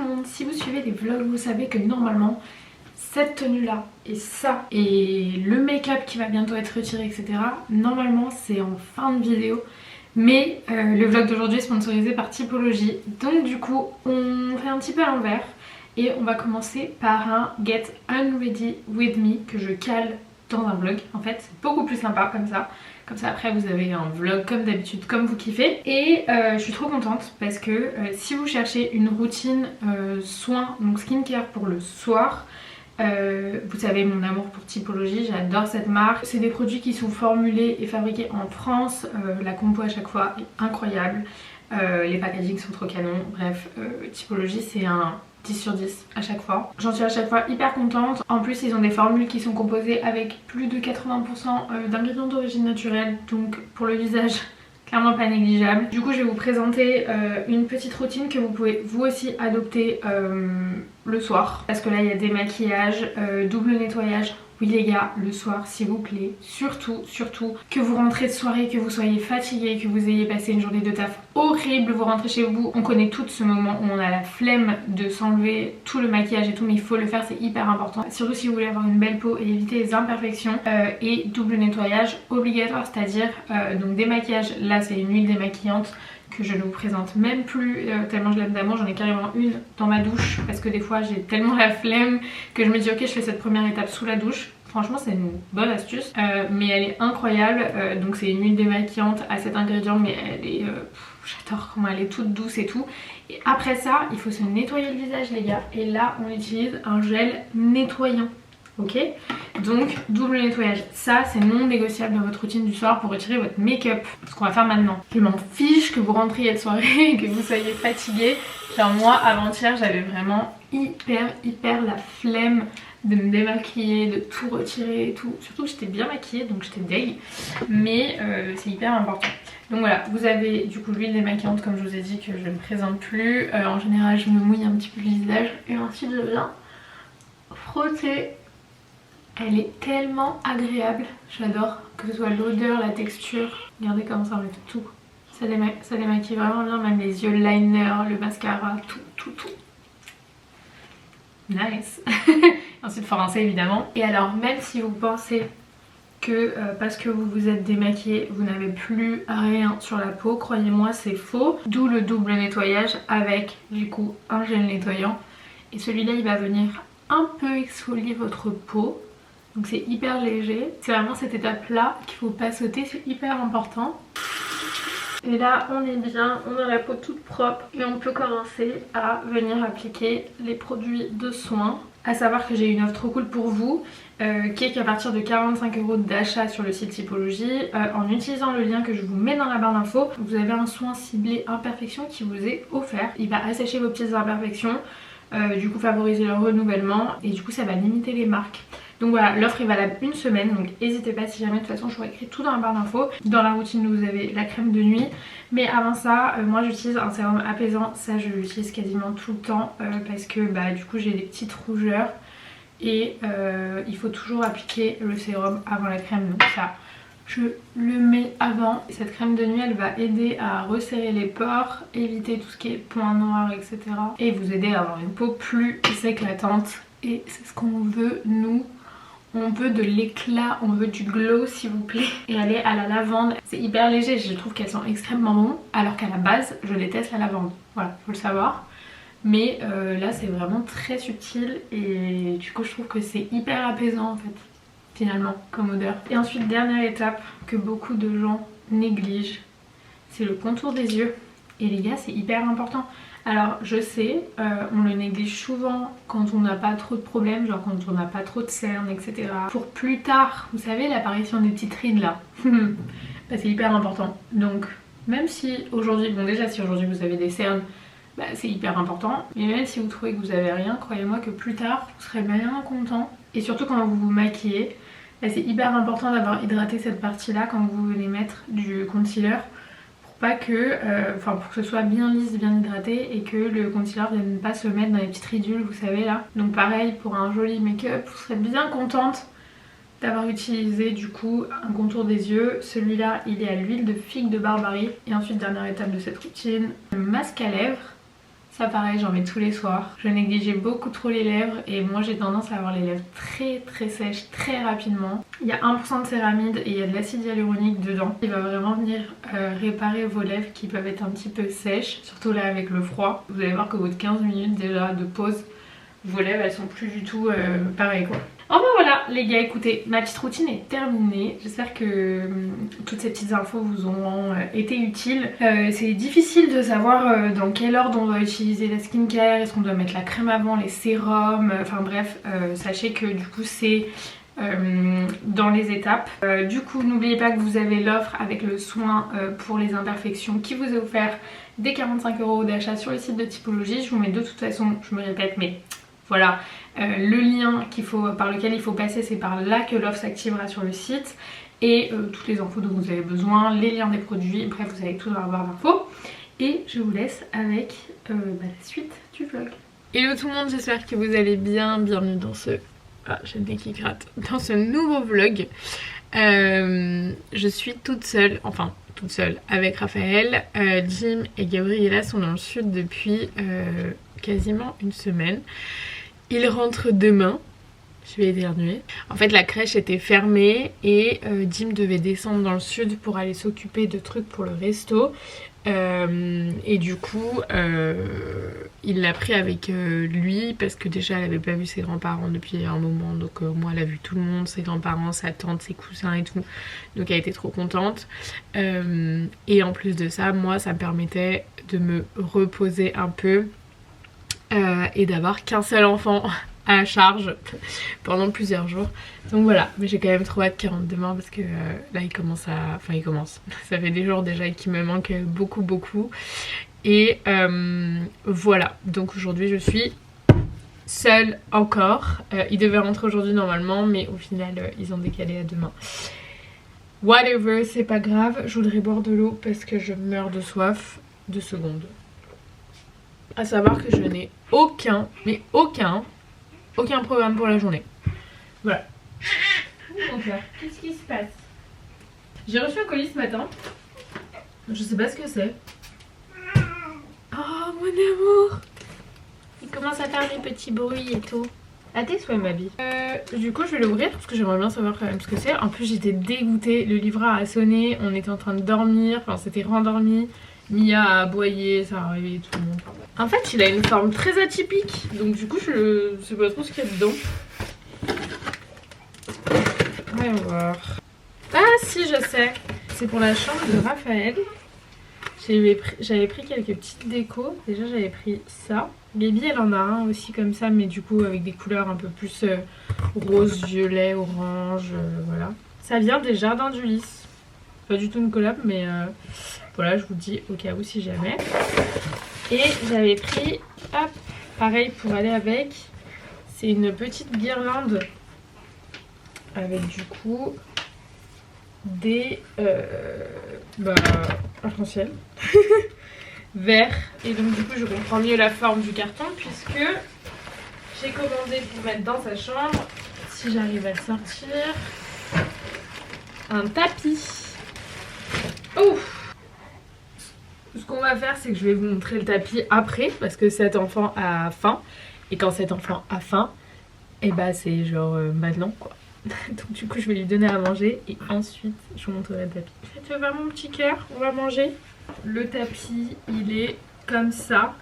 monde, si vous suivez les vlogs, vous savez que normalement cette tenue là et ça et le make-up qui va bientôt être retiré, etc. normalement c'est en fin de vidéo. Mais le vlog d'aujourd'hui est sponsorisé par Typologie. Donc du coup on fait un petit peu à l'envers. Et on va commencer par un Get Unready With Me que je cale dans un vlog. En fait c'est beaucoup plus sympa comme ça. Comme ça après vous avez un vlog comme d'habitude, comme vous kiffez. Et je suis trop contente parce que si vous cherchez une routine soin, donc skincare pour le soir, vous savez mon amour pour Typologie, j'adore cette marque. C'est des produits qui sont formulés et fabriqués en France. La compo à chaque fois est incroyable. Les packagings sont trop canons. Bref, Typologie c'est un 10 sur 10 à chaque fois. J'en suis à chaque fois hyper contente. En plus ils ont des formules qui sont composées avec plus de 80% d'ingrédients d'origine naturelle. Donc pour le visage, clairement pas négligeable. Du coup je vais vous présenter une petite routine que vous pouvez vous aussi adopter le soir. Parce que là il y a des maquillages, double nettoyage. Oui les gars, le soir s'il vous plaît, surtout que vous rentrez de soirée, que vous soyez fatigué, que vous ayez passé une journée de taf horrible, vous rentrez chez vous, on connaît tous ce moment où on a la flemme de s'enlever tout le maquillage et tout, mais il faut le faire, c'est hyper important. Surtout si vous voulez avoir une belle peau et éviter les imperfections. Et double nettoyage obligatoire, c'est-à-dire donc démaquillage, là c'est une huile démaquillante que je ne vous présente même plus tellement je l'aime d'amour, j'en ai carrément une dans ma douche parce que des fois j'ai tellement la flemme que je me dis ok je fais cette première étape sous la douche. Franchement c'est une bonne astuce mais elle est incroyable. Donc c'est une huile démaquillante à 7 ingrédients mais elle est j'adore comment elle est toute douce et tout. Et après ça il faut se nettoyer le visage les gars et là on utilise un gel nettoyant. Ok, donc double nettoyage, ça c'est non négociable dans votre routine du soir pour retirer votre make-up. Ce qu'on va faire maintenant, je m'en fiche que vous rentriez de soirée et que vous soyez fatigué. Genre moi avant-hier j'avais vraiment hyper la flemme de me démaquiller, de tout retirer et tout. Surtout que j'étais bien maquillée donc j'étais deg, mais c'est hyper important. Donc voilà, vous avez du coup l'huile démaquillante comme je vous ai dit que je ne présente plus. En général je me mouille un petit peu le visage et ensuite je viens frotter. Elle est tellement agréable, j'adore, que ce soit l'odeur, la texture. Regardez comment ça enlève tout. Ça démaquille vraiment bien, même les yeux, le liner, le mascara, tout. Nice. Ensuite faut rincer évidemment. Et alors même si vous pensez que parce que vous vous êtes démaquillé, vous n'avez plus rien sur la peau, croyez-moi c'est faux. D'où le double nettoyage avec du coup un gel nettoyant. Et celui-là il va venir un peu exfolier votre peau. Donc c'est hyper léger, c'est vraiment cette étape là qu'il faut pas sauter, c'est hyper important. Et là on est bien, on a la peau toute propre et on peut commencer à venir appliquer les produits de soin. À savoir que j'ai une offre trop cool pour vous qui est qu'à partir de 45 € d'achat sur le site Typologie, en utilisant le lien que je vous mets dans la barre d'infos, vous avez un soin ciblé imperfection qui vous est offert. Il va assécher vos petites imperfections, du coup favoriser leur renouvellement et du coup ça va limiter les marques. Donc voilà, l'offre est valable une semaine, donc n'hésitez pas si jamais, de toute façon je vous écris tout dans la barre d'infos. Dans la routine vous avez la crème de nuit, mais avant ça moi j'utilise un sérum apaisant, ça je l'utilise quasiment tout le temps parce que bah du coup j'ai des petites rougeurs et il faut toujours appliquer le sérum avant la crème, donc ça je le mets avant. Cette crème de nuit elle va aider à resserrer les pores, éviter tout ce qui est points noirs etc. et vous aider à avoir une peau plus éclatante et c'est ce qu'on veut nous. On veut de l'éclat, on veut du glow s'il vous plaît. Et elle est à la lavande, c'est hyper léger, je trouve qu'elle sent extrêmement bon. Alors qu'à la base, je déteste la lavande, voilà, faut le savoir. Mais là c'est vraiment très subtil et du coup je trouve que c'est hyper apaisant en fait, finalement, comme odeur. Et ensuite, dernière étape que beaucoup de gens négligent, c'est le contour des yeux. Et les gars, c'est hyper important. Alors je sais, on le néglige souvent quand on n'a pas trop de problèmes, genre quand on n'a pas trop de cernes, etc. Pour plus tard, vous savez, l'apparition des petites rides là, bah, c'est hyper important. Donc même si aujourd'hui, bon déjà si aujourd'hui vous avez des cernes, bah, c'est hyper important. Mais même si vous trouvez que vous avez rien, croyez-moi que plus tard, vous serez bien content. Et surtout quand vous vous maquillez, bah, c'est hyper important d'avoir hydraté cette partie là quand vous venez mettre du concealer. Pas que, pour que ce soit bien lisse, bien hydraté et que le concealer ne vienne pas se mettre dans les petites ridules, vous savez là. Donc pareil pour un joli make-up, vous serez bien contente d'avoir utilisé du coup un contour des yeux. Celui-là il est à l'huile de figue de Barbarie. Et ensuite dernière étape de cette routine, le masque à lèvres. Ça pareil, j'en mets tous les soirs. Je négligeais beaucoup trop les lèvres et moi j'ai tendance à avoir les lèvres très sèches très rapidement. Il y a 1% de céramide et il y a de l'acide hyaluronique dedans. Il va vraiment venir réparer vos lèvres qui peuvent être un petit peu sèches, surtout là avec le froid. Vous allez voir qu'au bout de 15 minutes déjà de pause, vos lèvres elles sont plus du tout pareilles quoi. Enfin voilà les gars, écoutez, ma petite routine est terminée. J'espère que toutes ces petites infos vous auront été utiles. C'est difficile de savoir dans quel ordre on doit utiliser la skincare, est-ce qu'on doit mettre la crème avant, les sérums, enfin bref, sachez que du coup c'est dans les étapes. Du coup n'oubliez pas que vous avez l'offre avec le soin pour les imperfections qui vous est offert dès 45 € d'achat sur le site de Typologie. Je vous mets de toute façon, je me répète mais voilà, le lien par lequel il faut passer, c'est par là que l'offre s'activera sur le site. Et toutes les infos dont vous avez besoin, les liens des produits, bref vous allez tout dans la barre d'infos. Et je vous laisse avec la suite du vlog. Hello tout le monde, j'espère que vous allez bien. Bienvenue dans ce... Ah, j'ai le nez qui gratte. Dans ce nouveau vlog. Je suis toute seule, enfin toute seule avec Raphaël. Jim et Gabriella sont dans le sud depuis quasiment une semaine. Ils rentrent demain. Je vais éternuer. En fait la crèche était fermée et Jim devait descendre dans le sud pour aller s'occuper de trucs pour le resto. Et du coup il l'a pris avec lui parce que déjà elle avait pas vu ses grands-parents depuis un moment, donc moi elle a vu tout le monde, ses grands-parents, sa tante, ses cousins et tout, donc elle était trop contente. Et en plus de ça, moi ça me permettait de me reposer un peu et d'avoir qu'un seul enfant à charge pendant plusieurs jours. Donc voilà, mais j'ai quand même trop hâte qu'il rentre demain parce que là il commence à... Enfin il commence, ça fait des jours déjà qu'il me manque beaucoup. Et voilà, donc aujourd'hui je suis seule encore. Il devait rentrer aujourd'hui normalement, mais au final ils ont décalé à demain. Whatever, c'est pas grave, je voudrais boire de l'eau parce que je meurs de soif. 2 secondes. À savoir que je n'ai aucun programme pour la journée. Voilà. Qu'est-ce qui se passe? J'ai reçu un colis ce matin. Je sais pas ce que c'est. Oh mon amour, il commence à faire des petits bruits et tout. À tes souhaits ma vie. Du coup je vais l'ouvrir parce que j'aimerais bien savoir quand même ce que c'est. En plus j'étais dégoûtée, le livreur a sonné, on était en train de dormir, enfin c'était rendormi. Mia a aboyé, ça a réveillé tout le monde. En fait il a une forme très atypique, donc du coup je sais pas trop ce qu'il y a dedans. Voyons voir. Ah si, je sais, c'est pour la chambre de Raphaël. J'avais pris quelques petites décos. Déjà j'avais pris ça. Gaby elle en a un aussi comme ça, mais du coup avec des couleurs un peu plus rose, violet, orange, voilà. Ça vient des jardins d'Ulysse. Pas du tout une collab, mais voilà, je vous dis au cas où si jamais. Et j'avais pris, hop, pareil pour aller avec. C'est une petite guirlande avec du coup des arc-en-ciel vert. Et donc du coup je comprends mieux la forme du carton puisque j'ai commandé pour mettre dans sa chambre, si j'arrive à le sortir, un tapis. Ouf. Ce qu'on va faire, c'est que je vais vous montrer le tapis après parce que cet enfant a faim. Et quand cet enfant a faim, et bah c'est genre maintenant quoi. Donc du coup je vais lui donner à manger et ensuite je vous montrerai le tapis. Ça te fait pas mon petit cœur? On va manger. Le tapis il est comme ça.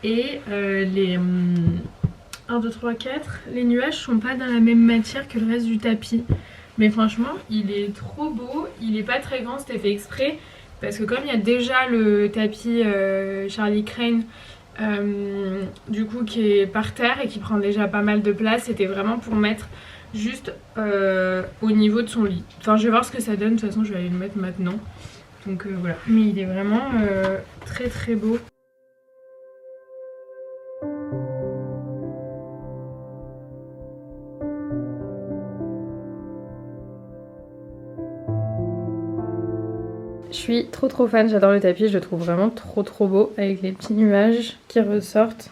Et les 1, 2, 3, 4, les nuages sont pas dans la même matière que le reste du tapis. Mais franchement il est trop beau. Il est pas très grand, c'était fait exprès. Parce que comme il y a déjà le tapis Charlie Crane du coup qui est par terre et qui prend déjà pas mal de place, c'était vraiment pour mettre juste au niveau de son lit. Enfin je vais voir ce que ça donne, de toute façon je vais aller le mettre maintenant. Donc voilà, mais il est vraiment très beau. Je suis trop fan, j'adore le tapis, je le trouve vraiment trop beau avec les petits nuages qui ressortent.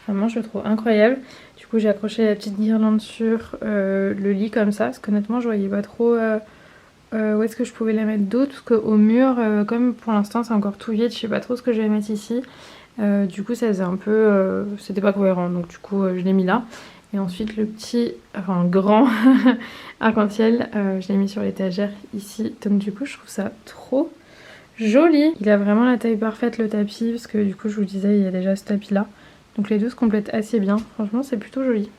Vraiment je le trouve incroyable. Du coup j'ai accroché la petite guirlande sur le lit comme ça, parce qu'honnêtement je voyais pas trop où est-ce que je pouvais la mettre d'autre, parce qu'au mur, comme pour l'instant c'est encore tout vide, je sais pas trop ce que je vais mettre ici. Du coup ça faisait un peu... c'était pas cohérent, donc du coup je l'ai mis là. Et ensuite le petit, enfin grand arc-en-ciel, je l'ai mis sur l'étagère ici. Donc du coup je trouve ça trop joli. Il a vraiment la taille parfaite le tapis, parce que du coup je vous disais il y a déjà ce tapis là. Donc les deux se complètent assez bien, franchement c'est plutôt joli.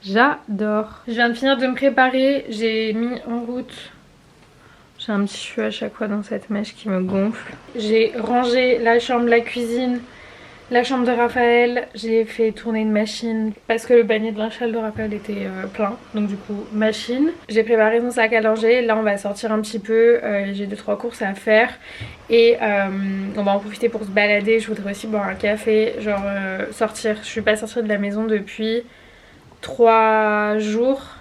J'adore. Je viens de finir de me préparer, j'ai mis en route... J'ai un petit cheveu à chaque fois dans cette mèche qui me gonfle. J'ai rangé la chambre, la cuisine, la chambre de Raphaël. J'ai fait tourner une machine parce que le panier de linge sale de Raphaël était plein. Donc du coup, machine. J'ai préparé son sac à langer. Là, on va sortir un petit peu. J'ai 2-3 courses à faire. Et on va en profiter pour se balader. Je voudrais aussi boire un café. Genre sortir. Je suis pas sortie de la maison depuis 3 jours.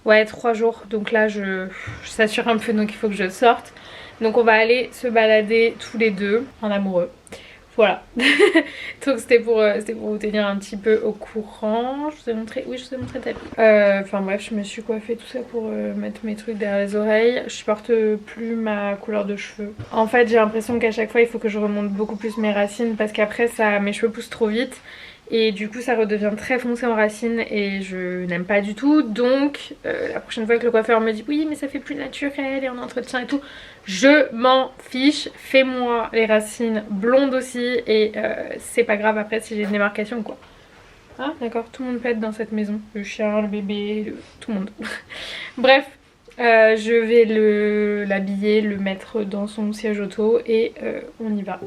Ouais, 3 jours, donc là je sature un peu, donc il faut que je sorte. Donc on va aller se balader tous les deux en amoureux. Voilà. Donc c'était pour vous tenir un petit peu au courant. Je vous ai montré, oui je vous ai montré le tapis. Enfin bref, je me suis coiffée tout ça pour mettre mes trucs derrière les oreilles. Je supporte plus ma couleur de cheveux. En fait j'ai l'impression qu'à chaque fois il faut que je remonte beaucoup plus mes racines parce qu'après mes cheveux poussent trop vite. Et du coup ça redevient très foncé en racines et je n'aime pas du tout. Donc la prochaine fois que le coiffeur me dit oui mais ça fait plus naturel et en entretien et tout, je m'en fiche. Fais-moi les racines blondes aussi et c'est pas grave après si j'ai une démarcation ou quoi. Ah d'accord, tout le monde pète dans cette maison. Le chien, le bébé, tout le monde. Bref, je vais l'habiller, le mettre dans son siège auto et on y va.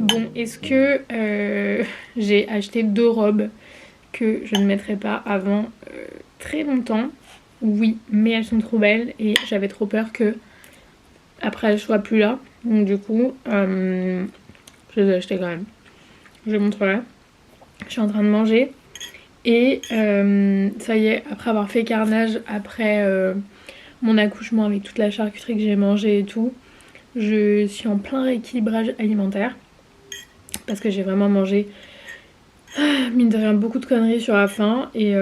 Bon, est-ce que j'ai acheté 2 robes que je ne mettrai pas avant très longtemps? Oui, mais elles sont trop belles et j'avais trop peur que après elles soient plus là. Donc du coup, je les ai achetées quand même. Je les montrerai. Je suis en train de manger et ça y est, après avoir fait carnage, après mon accouchement avec toute la charcuterie que j'ai mangée et tout, je suis en plein rééquilibrage alimentaire. Parce que j'ai vraiment mangé, mine de rien, beaucoup de conneries sur la faim. Et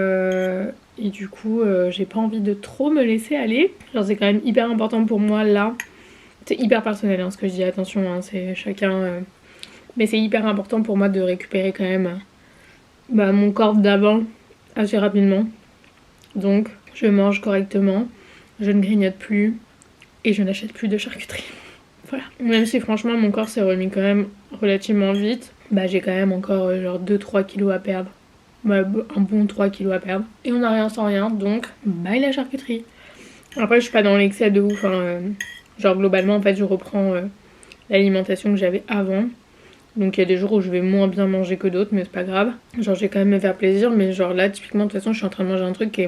du coup, j'ai pas envie de trop me laisser aller. Genre c'est quand même hyper important pour moi là. C'est hyper personnel hein, ce que je dis, attention, hein, c'est chacun... Mais c'est hyper important pour moi de récupérer quand même mon corps d'avant assez rapidement. Donc je mange correctement, je ne grignote plus et je n'achète plus de charcuterie. Voilà. Même si franchement mon corps s'est remis quand même relativement vite, j'ai quand même encore genre 2-3 kilos à perdre. Un bon 3 kilos à perdre. Et on n'a rien sans rien, donc bye la charcuterie. Après je suis pas dans l'excès de ouf, hein. Genre globalement en fait je reprends l'alimentation que j'avais avant. Donc il y a des jours où je vais moins bien manger que d'autres, mais c'est pas grave. Genre je vais quand même me faire plaisir, mais genre là typiquement de toute façon je suis en train de manger un truc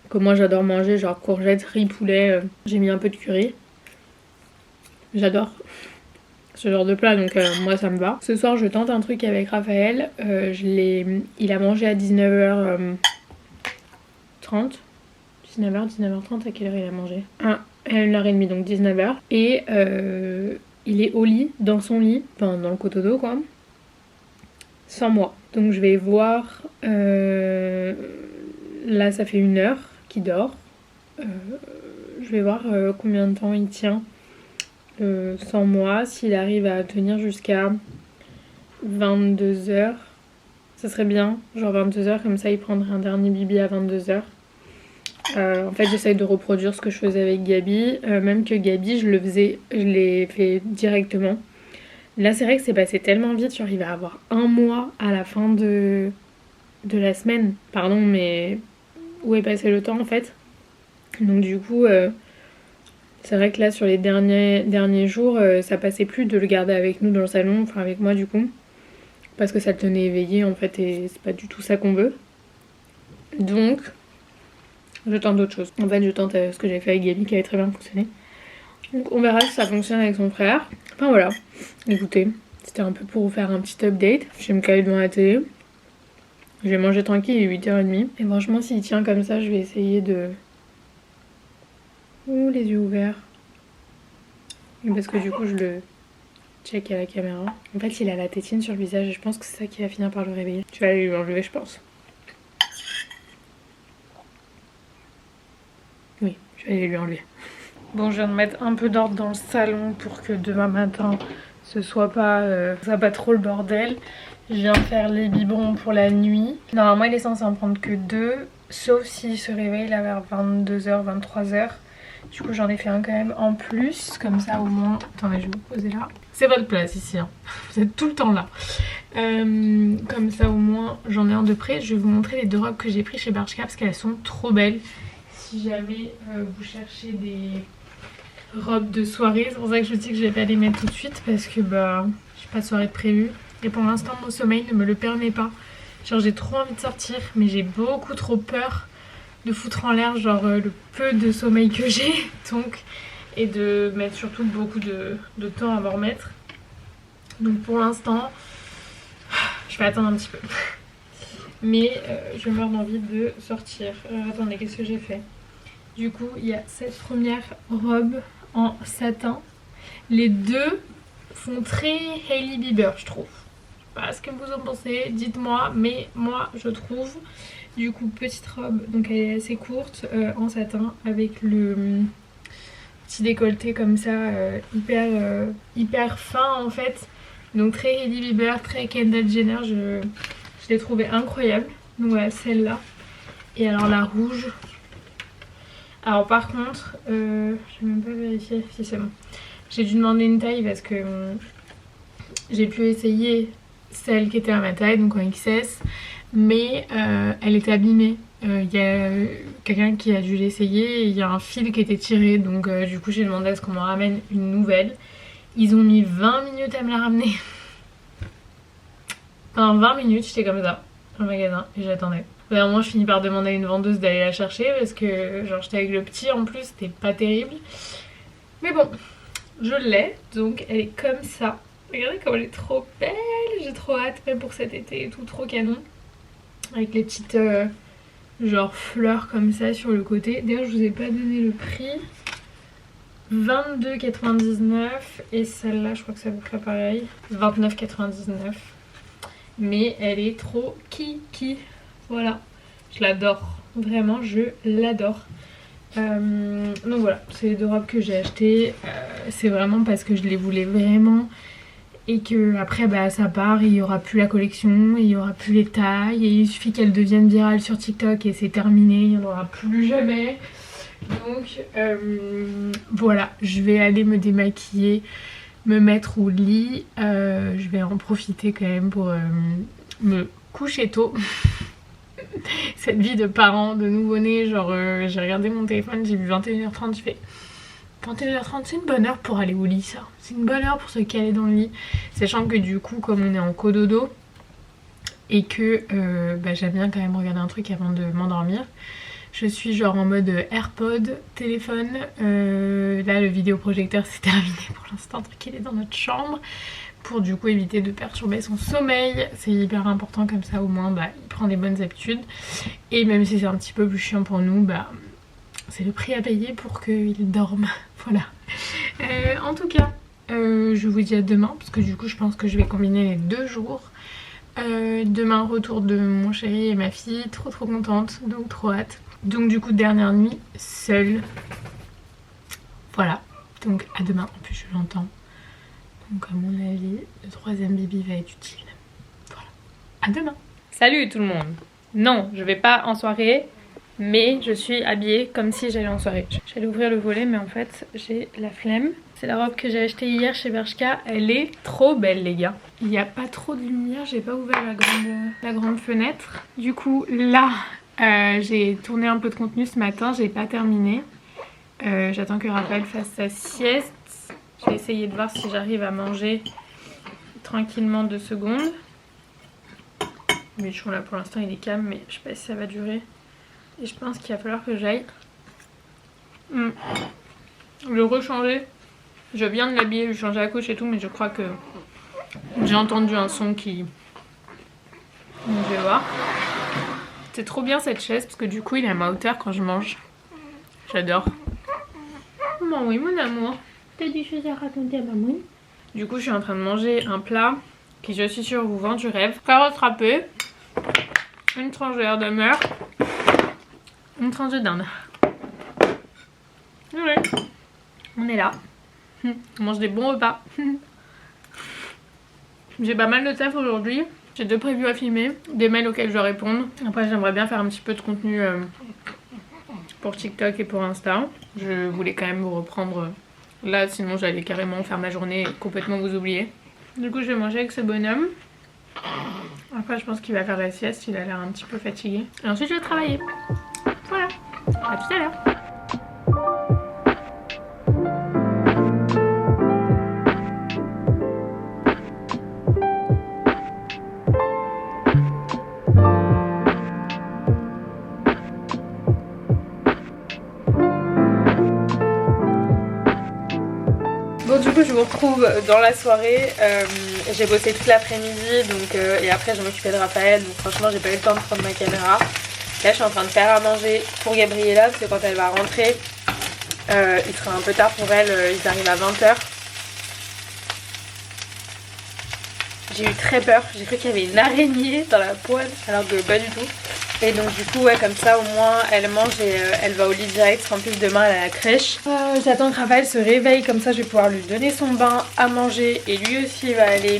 que moi j'adore manger, genre courgettes, riz, poulet. J'ai mis un peu de curry. J'adore ce genre de plat, donc moi ça me va. Ce soir je tente un truc avec Raphaël. Il a mangé à 19h30. 19h30, à quelle heure il a mangé? À 1h30, donc 19h. Et il est au lit, dans son lit, enfin dans le cotodo quoi, sans moi. Donc je vais voir, là ça fait 1 heure qu'il dort. Je vais voir combien de temps il tient sans moi, s'il arrive à tenir jusqu'à 22h. Ça serait bien, genre 22h, comme ça il prendrait un dernier bibi à 22h. En fait j'essaye de reproduire ce que je faisais avec Gabi, même que Gabi je l'ai fait directement. Là c'est vrai que c'est passé tellement vite, genre il va avoir 1 mois à la fin de la semaine. Pardon mais où est passé le temps en fait. Donc du coup c'est vrai que là sur les derniers jours ça passait plus de le garder avec nous dans le salon, enfin avec moi du coup. Parce que ça le tenait éveillé en fait et c'est pas du tout ça qu'on veut. Donc je tente d'autres choses. En fait je tente ce que j'ai fait avec Gabi qui avait très bien fonctionné. Donc on verra si ça fonctionne avec son frère. Enfin voilà. Écoutez, c'était un peu pour vous faire un petit update. Je vais me caler devant la télé. Je vais manger tranquille, il est 8h30. Et franchement, s'il tient comme ça, je vais essayer de... Ouh, les yeux ouverts. Et parce que du coup, je le check à la caméra. En fait, il a la tétine sur le visage et je pense que c'est ça qui va finir par le réveiller. Tu vas aller lui enlever, je pense. Oui, je vais aller lui enlever. Bon, je viens de mettre un peu d'ordre dans le salon pour que demain matin, ce soit pas trop le bordel. Je viens faire les biberons pour la nuit. Normalement, il est censé en prendre que 2, sauf s'il se réveille là vers 22h, 23h. Du coup, j'en ai fait un quand même en plus, comme ça au moins... Attendez, je vais vous poser là. C'est votre place ici, hein. Vous êtes tout le temps là. Comme ça au moins, j'en ai un de près. Je vais vous montrer les 2 robes que j'ai pris chez Bershka parce qu'elles sont trop belles. Si jamais vous cherchez des robes de soirée, c'est pour ça que je vous dis que je vais pas les mettre tout de suite parce que bah, j'ai pas de soirée de prévue. Et pour l'instant, mon sommeil ne me le permet pas. Genre, j'ai trop envie de sortir, mais j'ai beaucoup trop peur de foutre en l'air genre le peu de sommeil que j'ai. Donc, et de mettre surtout beaucoup de temps à m'en remettre. Donc pour l'instant, je vais attendre un petit peu. Mais je meurs d'envie de sortir. Attendez, qu'est-ce que j'ai fait? Du coup, il y a cette première robe en satin. Les deux font très Hailey Bieber, je trouve. Je sais pas ce que vous en pensez, dites-moi. Mais moi, je trouve. Du coup, petite robe, donc elle est assez courte, en satin, avec le petit décolleté comme ça, hyper fin en fait. Donc très Hailey Bieber, très Kendall Jenner, je l'ai trouvée incroyable. Donc voilà, celle-là. Et alors la rouge. Alors par contre, je vais même pas vérifier si c'est bon. J'ai dû demander une taille parce que j'ai pu essayer celle qui était à ma taille, donc en XS. Mais elle était abîmée. Il y a quelqu'un qui a dû l'essayer et il y a un fil qui était tiré. Donc du coup j'ai demandé à ce qu'on me ramène une nouvelle. Ils ont mis 20 minutes à me la ramener. Pendant 20 minutes j'étais comme ça dans le magasin et j'attendais. Vraiment je finis par demander à une vendeuse d'aller la chercher parce que genre j'étais avec le petit en plus, c'était pas terrible. Mais bon, je l'ai, donc elle est comme ça. Regardez comme elle est trop belle, j'ai trop hâte même pour cet été et tout, trop canon. Avec les petites genre fleurs comme ça sur le côté. D'ailleurs je vous ai pas donné le prix. 22,99 et celle-là je crois que ça vous ferait pareil. 29,99. Mais elle est trop kiki. Voilà, je l'adore. Vraiment je l'adore. Donc voilà, c'est les 2 robes que j'ai achetées. C'est vraiment parce que je les voulais vraiment. Et que après bah, ça part, il n'y aura plus la collection, il n'y aura plus les tailles, et il suffit qu'elles deviennent virales sur TikTok et c'est terminé, il n'y en aura plus jamais. Donc voilà, je vais aller me démaquiller, me mettre au lit, je vais en profiter quand même pour me coucher tôt. Cette vie de parent, de nouveau-né, genre j'ai regardé mon téléphone, j'ai vu 21h30, je fais... 21h30 c'est une bonne heure pour aller au lit ça. C'est une bonne heure pour se caler dans le lit. Sachant que du coup comme on est en cododo et que bah, j'aime bien quand même regarder un truc avant de m'endormir. Je suis genre en mode AirPod, téléphone. Là le vidéoprojecteur c'est terminé pour l'instant, il est dans notre chambre. Pour du coup éviter de perturber son sommeil. C'est hyper important comme ça au moins bah, il prend des bonnes habitudes. Et même si c'est un petit peu plus chiant pour nous, bah... c'est le prix à payer pour qu'il dorme. Voilà. En tout cas, je vous dis à demain. Parce que du coup, je pense que je vais combiner les 2 jours. Demain, retour de mon chéri et ma fille. Trop contente. Donc trop hâte. Donc du coup, dernière nuit, seule. Voilà. Donc à demain. En plus, je l'entends. Donc à mon avis, le 3e bibi va être utile. Voilà. À demain. Salut tout le monde. Non, je vais pas en soirée. Mais je suis habillée comme si j'allais en soirée. J'allais ouvrir le volet mais en fait j'ai la flemme. C'est la robe que j'ai achetée hier chez Bershka. Elle est trop belle les gars. Il n'y a pas trop de lumière, j'ai pas ouvert la grande fenêtre. Du coup là j'ai tourné un peu de contenu ce matin, j'ai pas terminé. J'attends que Raphaël fasse sa sieste. Je vais essayer de voir si j'arrive à manger tranquillement 2 secondes. Le bichon là pour l'instant il est calme mais je sais pas si ça va durer. Et je pense qu'il va falloir que j'aille le rechanger. Je viens de l'habiller, lui changer la couche et tout, mais je crois que j'ai entendu un son qui... Donc, je vais voir. C'est trop bien cette chaise parce que du coup il est à ma hauteur quand je mange. J'adore. Bon oui mon amour. T'as des choses à raconter à maman? Du coup je suis en train de manger un plat qui je suis sûre vous vend du rêve. Carottes râpées, une tranche de heure de beurre, une tranche de dinde. Ouais. On est là. On mange des bons repas. J'ai pas mal de taf aujourd'hui. J'ai 2 prévus à filmer, des mails auxquels je dois répondre. Après j'aimerais bien faire un petit peu de contenu pour TikTok et pour Insta. Je voulais quand même vous reprendre là, sinon j'allais carrément faire ma journée et complètement vous oublier. Du coup je vais manger avec ce bonhomme. Après je pense qu'il va faire la sieste, il a l'air un petit peu fatigué. Et ensuite je vais travailler. Voilà, à tout à l'heure. Bon du coup je vous retrouve dans la soirée, j'ai bossé toute l'après-midi donc et après je m'occupais de Raphaël, donc franchement j'ai pas eu le temps de prendre ma caméra. Là je suis en train de faire à manger pour Gabriella parce que quand elle va rentrer il sera un peu tard pour elle, ils arrivent à 20 h. J'ai eu très peur, j'ai cru qu'il y avait une araignée dans la poêle alors que pas du tout. Et donc du coup ouais, comme ça au moins elle mange et elle va au lit direct parce qu'en plus demain elle est à la crèche. J'attends que Raphaël se réveille, comme ça je vais pouvoir lui donner son bain, à manger et lui aussi va aller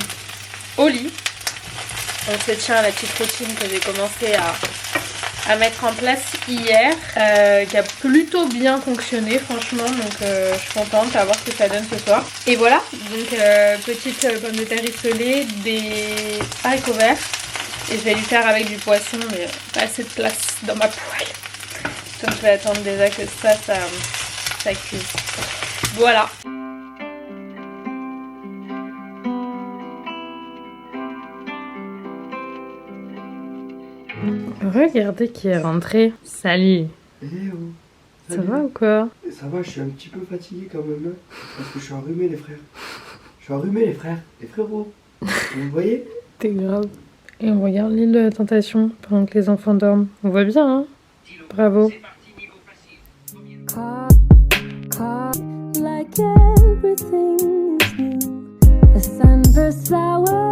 au lit. On se tient à la petite routine que j'ai commencé à mettre en place hier, qui a plutôt bien fonctionné franchement, donc je suis contente, à voir ce que ça donne ce soir. Et voilà, donc petite pomme de terre rissolée, des haricots verts. Et je vais lui faire avec du poisson, mais pas assez de place dans ma poêle. Donc je vais attendre déjà que ça cuise. Voilà. Regardez qui est rentré. Salut. Eh oh. Ça va ou quoi? Ça va, je suis un petit peu fatigué quand même, parce que je suis enrhumé les frères. Je suis enrhumé les frères, les frérots. Vous voyez? T'es grave. Et on regarde l'île de la Tentation pendant que les enfants dorment. On voit bien, hein? Bravo. Like everything is new. A sunburst flower